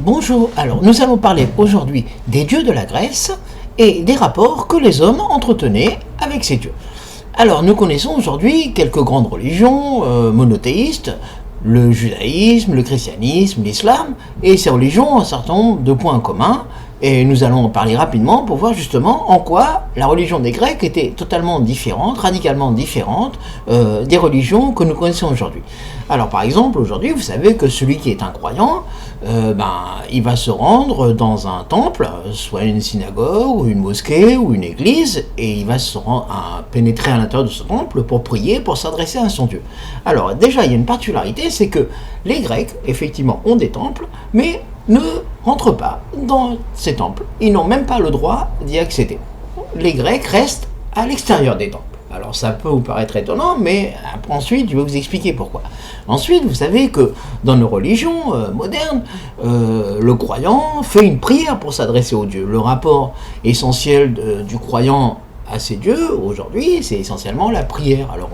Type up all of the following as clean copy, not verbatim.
Bonjour, alors nous allons parler aujourd'hui des dieux de la Grèce et des rapports que les hommes entretenaient avec ces dieux. Alors nous connaissons aujourd'hui quelques grandes religions monothéistes, le judaïsme, le christianisme, l'islam, et ces religions ont un certain nombre de points communs, et nous allons en parler rapidement pour voir justement en quoi la religion des Grecs était totalement différente, radicalement différente des religions que nous connaissons aujourd'hui. Alors par exemple, aujourd'hui, vous savez que celui qui est un croyant, il va se rendre dans un temple, soit une synagogue, ou une mosquée, ou une église, et il va pénétrer à l'intérieur de ce temple pour prier, pour s'adresser à son Dieu. Alors déjà, il y a une particularité, c'est que les Grecs, effectivement, ont des temples, mais ne rentrent pas dans ces temples. Ils n'ont même pas le droit d'y accéder. Les Grecs restent à l'extérieur des temples. Alors ça peut vous paraître étonnant, mais ensuite je vais vous expliquer pourquoi. Ensuite, vous savez que dans nos religions modernes, le croyant fait une prière pour s'adresser au Dieu. Le rapport essentiel du croyant à ces dieux, aujourd'hui, c'est essentiellement la prière. Alors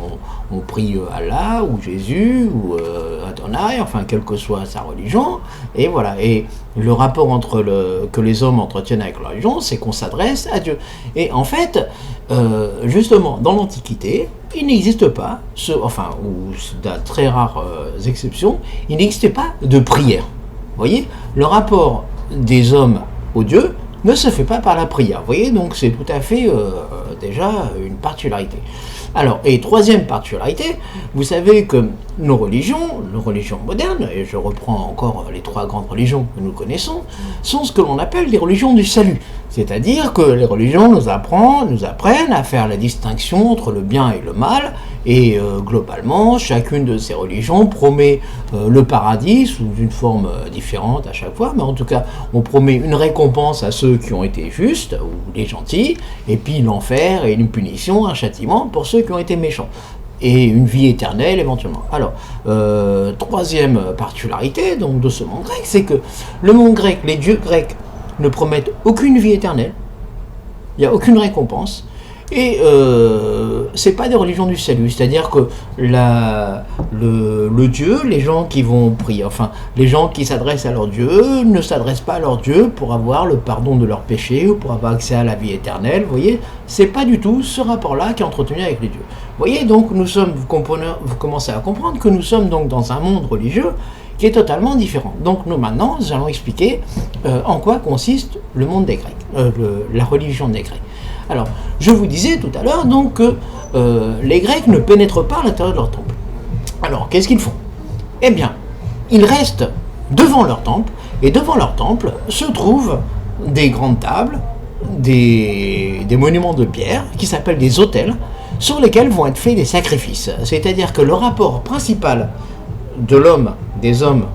on prie Allah, ou Jésus, ou Adonai, enfin quelle que soit sa religion, et voilà. Et le rapport que les hommes entretiennent avec la religion, c'est qu'on s'adresse à Dieu. Et en fait, justement, dans l'Antiquité, il n'existe pas, ou de très rares exceptions, il n'existait pas de prière. Vous voyez, le rapport des hommes aux dieux ne se fait pas par la prière. Vous voyez, donc c'est tout à fait déjà une particularité. Alors, et troisième particularité, vous savez que nos religions modernes, et je reprends encore les trois grandes religions que nous connaissons, sont ce que l'on appelle des religions du salut. C'est-à-dire que les religions nous apprennent à faire la distinction entre le bien et le mal, et globalement, chacune de ces religions promet le paradis sous une forme différente à chaque fois, mais en tout cas, on promet une récompense à ceux qui ont été justes, ou les gentils, et puis l'enfer et une punition, un châtiment pour ceux qui ont été méchants, et une vie éternelle éventuellement. Alors, troisième particularité donc, de ce monde grec, c'est que le monde grec, les dieux grecs, ne promettent aucune vie éternelle, il n'y a aucune récompense, et c'est pas des religions du salut, c'est-à-dire que le Dieu, les gens qui vont prier, enfin les gens qui s'adressent à leur Dieu ne s'adressent pas à leur Dieu pour avoir le pardon de leurs péchés ou pour avoir accès à la vie éternelle. Vous voyez, c'est pas du tout ce rapport-là qui est entretenu avec les dieux. Vous voyez, donc vous commencez à comprendre que nous sommes donc dans un monde religieux qui est totalement différent. Donc nous maintenant, nous allons expliquer en quoi consiste le monde des Grecs, la religion des Grecs. Alors, je vous disais tout à l'heure donc que les Grecs ne pénètrent pas à l'intérieur de leur temple. Alors, qu'est-ce qu'ils font? Eh bien, ils restent devant leur temple, et devant leur temple se trouvent des grandes tables, des monuments de pierre qui s'appellent des autels, sur lesquels vont être faits des sacrifices. C'est-à-dire que le rapport principal de l'homme, des hommes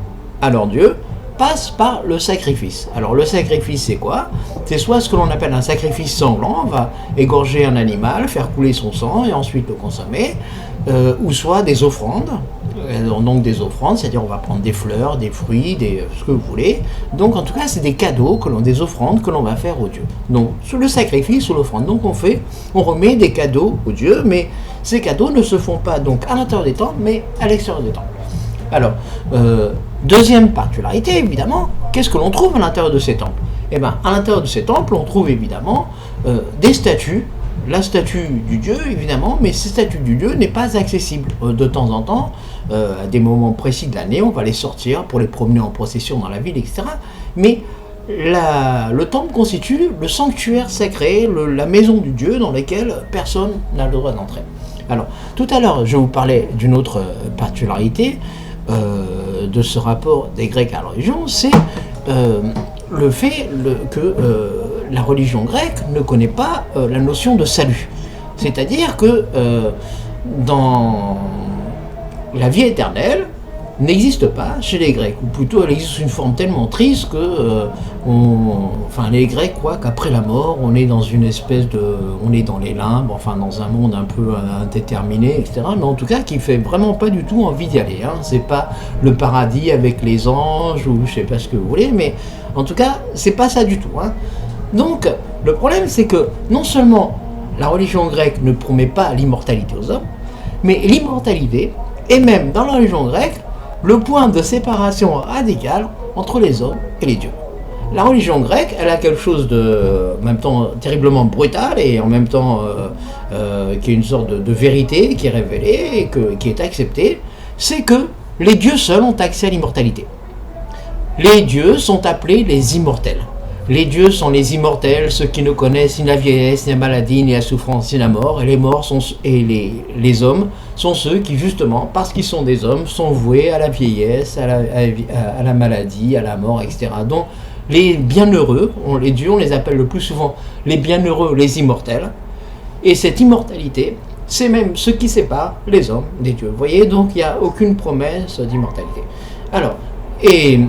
à leur Dieu, passe par le sacrifice. Alors le sacrifice, c'est quoi? C'est soit ce que l'on appelle un sacrifice sanglant, on va égorger un animal, faire couler son sang et ensuite le consommer, ou soit des offrandes, donc des offrandes, c'est-à-dire on va prendre des fleurs, des fruits, ce que vous voulez. Donc en tout cas, c'est des cadeaux, des offrandes que l'on va faire aux dieux. Donc sur le sacrifice ou l'offrande, donc on remet des cadeaux aux dieux, mais ces cadeaux ne se font pas donc à l'intérieur des temples, mais à l'extérieur des temples. Alors, deuxième particularité, évidemment, qu'est-ce que l'on trouve à l'intérieur de ces temples? Eh bien, à l'intérieur de ces temples, on trouve évidemment des statues, la statue du dieu, évidemment, mais cette statue du dieu n'est pas accessible. De temps en temps, à des moments précis de l'année, on va les sortir pour les promener en procession dans la ville, etc. Mais le temple constitue le sanctuaire sacré, la maison du dieu dans laquelle personne n'a le droit d'entrer. Alors, tout à l'heure, je vous parlais d'une autre particularité de ce rapport des Grecs à la religion, c'est le fait que la religion grecque ne connaît pas la notion de salut. C'est-à-dire que dans la vie éternelle n'existe pas chez les Grecs, ou plutôt elle existe sous une forme tellement triste que les Grecs croient qu'après la mort, on est dans une espèce on est dans les limbes, enfin dans un monde un peu indéterminé, etc. Mais en tout cas, qui fait vraiment pas du tout envie d'y aller. C'est pas le paradis avec les anges ou je sais pas ce que vous voulez, mais en tout cas, c'est pas ça du tout. Donc, le problème, c'est que non seulement la religion grecque ne promet pas l'immortalité aux hommes, mais l'immortalité est même dans la religion grecque le point de séparation radicale entre les hommes et les dieux. La religion grecque, elle a quelque chose de, en même temps, terriblement brutal et en même temps qui est une sorte de vérité qui est révélée et qui est acceptée, c'est que les dieux seuls ont accès à l'immortalité. Les dieux sont appelés les immortels. Les dieux sont les immortels, ceux qui ne connaissent ni la vieillesse, ni la maladie, ni la souffrance, ni la mort. Et les morts les hommes sont ceux qui, justement, parce qu'ils sont des hommes, sont voués à la vieillesse, à la maladie, à la mort, etc. Donc, les bienheureux, les dieux, on les appelle le plus souvent les bienheureux, les immortels. Et cette immortalité, c'est même ce qui sépare les hommes des dieux. Vous voyez, donc il n'y a aucune promesse d'immortalité. Alors, et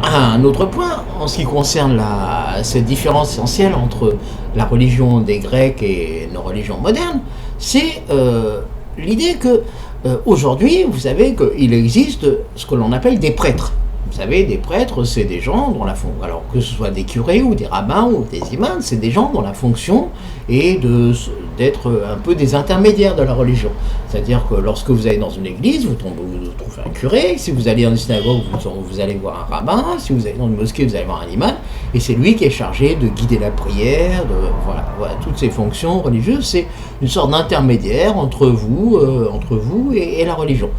un autre point, en ce qui concerne cette différence essentielle entre la religion des Grecs et nos religions modernes, c'est l'idée que aujourd'hui, vous savez qu'il existe ce que l'on appelle des prêtres. Vous savez, des prêtres, c'est des gens dont la fonction, alors que ce soit des curés ou des rabbins ou des imams, c'est des gens dont la fonction est d'être un peu des intermédiaires de la religion. C'est-à-dire que lorsque vous allez dans une église, vous trouvez un curé, si vous allez dans une synagogue, vous allez voir un rabbin, si vous allez dans une mosquée, vous allez voir un imam, et c'est lui qui est chargé de guider la prière, voilà, toutes ces fonctions religieuses, c'est une sorte d'intermédiaire entre vous et la religion.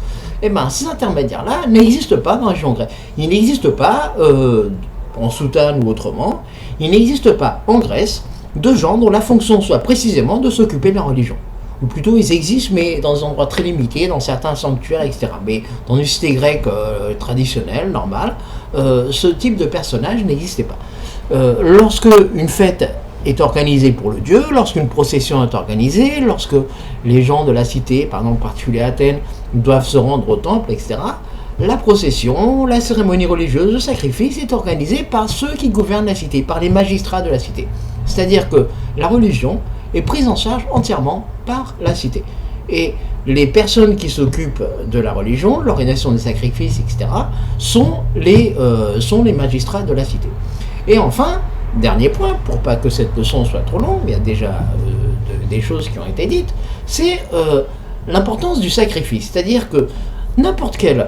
Eh bien, ces intermédiaires-là n'existent pas dans la religion grecque. Ils n'existent pas en soutane ou autrement. Il n'existe pas en Grèce de gens dont la fonction soit précisément de s'occuper de la religion. Ou plutôt, ils existent, mais dans des endroits très limités, dans certains sanctuaires, etc. Mais dans une cité grecque traditionnelle, normale, ce type de personnage n'existait pas. Lorsque une fête est organisée pour le dieu, lorsqu'une procession est organisée, lorsque les gens de la cité, par exemple en particulier à Athènes, doivent se rendre au temple, etc., la procession, la cérémonie religieuse, le sacrifice est organisé par ceux qui gouvernent la cité, par les magistrats de la cité. C'est-à-dire que la religion est prise en charge entièrement par la cité. Et les personnes qui s'occupent de la religion, l'organisation des sacrifices, etc., sont les magistrats de la cité. Et enfin, dernier point, pour pas que cette leçon soit trop longue, il y a déjà des choses qui ont été dites, c'est l'importance du sacrifice. C'est-à-dire que n'importe quel...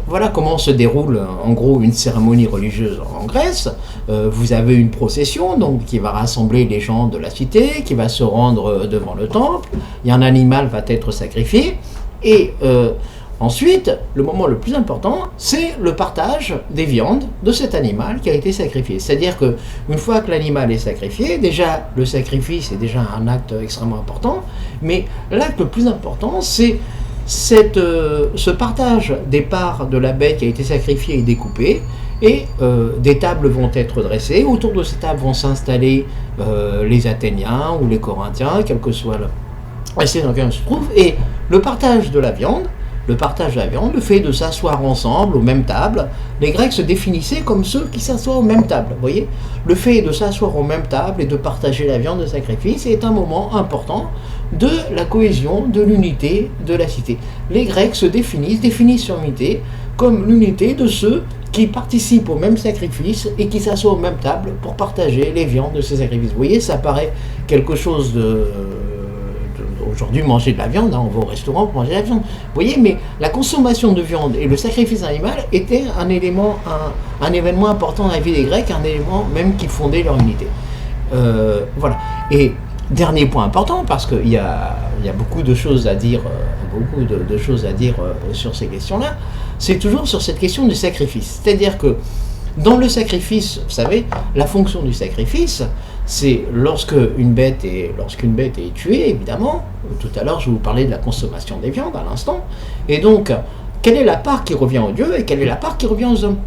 voilà comment se déroule en gros une cérémonie religieuse en Grèce. Vous avez une procession donc, qui va rassembler les gens de la cité, qui va se rendre devant le temple, un animal va être sacrifié, et ensuite, le moment le plus important, c'est le partage des viandes de cet animal qui a été sacrifié. C'est-à-dire qu'une fois que l'animal est sacrifié, déjà le sacrifice est déjà un acte extrêmement important, mais l'acte le plus important, c'est ce partage des parts de la bête qui a été sacrifiée et découpée, et des tables vont être dressées. Autour de ces tables vont s'installer les Athéniens ou les Corinthiens, quel que soit la scène dans laquelle on se trouve, et le partage de la viande, le fait de s'asseoir ensemble aux mêmes tables, les Grecs se définissaient comme ceux qui s'assoient aux mêmes tables. Vous voyez, le fait de s'asseoir aux mêmes tables et de partager la viande de sacrifice est un moment important de la cohésion, de l'unité de la cité. Les Grecs se définissent leur unité comme l'unité de ceux qui participent au même sacrifice et qui s'assoient aux mêmes tables pour partager les viandes de ces sacrifices. Vous voyez, ça paraît quelque chose aujourd'hui, manger de la viande, on va au restaurant pour manger de la viande. Vous voyez, mais la consommation de viande et le sacrifice animal était un événement important dans la vie des Grecs, un élément même qui fondait leur unité. Voilà. Et dernier point important, parce qu'il y a beaucoup de choses à dire, sur ces questions-là, c'est toujours sur cette question du sacrifice. C'est-à-dire que dans le sacrifice, vous savez, la fonction du sacrifice, c'est lorsqu'une bête est tuée, évidemment. Tout à l'heure, je vous parlais de la consommation des viandes à l'instant. Et donc, quelle est la part qui revient aux dieux et quelle est la part qui revient aux hommes?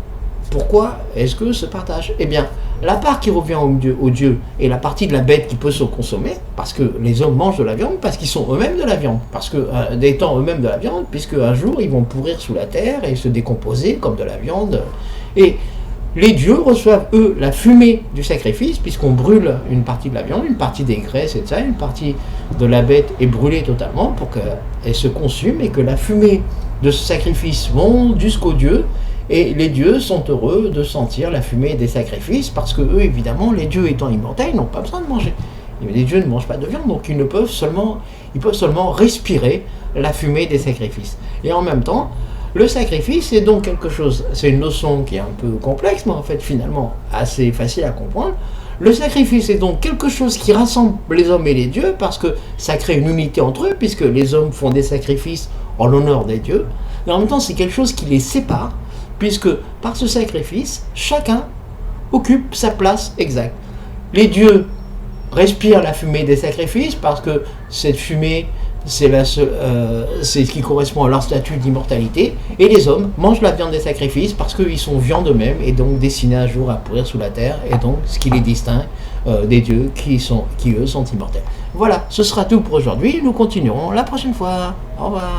Pourquoi est-ce que ce partage? Eh bien, la part qui revient aux dieux est la partie de la bête qui peut se consommer, parce que les hommes mangent de la viande, parce qu'ils sont eux-mêmes de la viande, parce que étant eux-mêmes de la viande, puisque un jour ils vont pourrir sous la terre et se décomposer comme de la viande. Et les dieux reçoivent, eux, la fumée du sacrifice, puisqu'on brûle une partie de la viande, une partie des graisses et de ça, une partie de la bête est brûlée totalement pour qu'elle se consume et que la fumée de ce sacrifice monte jusqu'aux dieux. Et les dieux sont heureux de sentir la fumée des sacrifices parce que eux, évidemment, les dieux étant immortels, n'ont pas besoin de manger. Les dieux ne mangent pas de viande, donc ils peuvent seulement respirer la fumée des sacrifices. Et en même temps, Le sacrifice est donc quelque chose, c'est une notion qui est un peu complexe, mais en fait finalement assez facile à comprendre. Le sacrifice est donc quelque chose qui rassemble les hommes et les dieux, parce que ça crée une unité entre eux, puisque les hommes font des sacrifices en l'honneur des dieux, mais en même temps c'est quelque chose qui les sépare, puisque par ce sacrifice, chacun occupe sa place exacte. Les dieux respirent la fumée des sacrifices, parce que cette fumée, c'est ce qui correspond à leur statut d'immortalité, et les hommes mangent la viande des sacrifices parce qu'ils sont viande eux-mêmes et donc destinés un jour à pourrir sous la terre, et donc ce qui les distingue des dieux qui eux sont immortels. Voilà, ce sera tout pour aujourd'hui, nous continuerons la prochaine fois. Au revoir.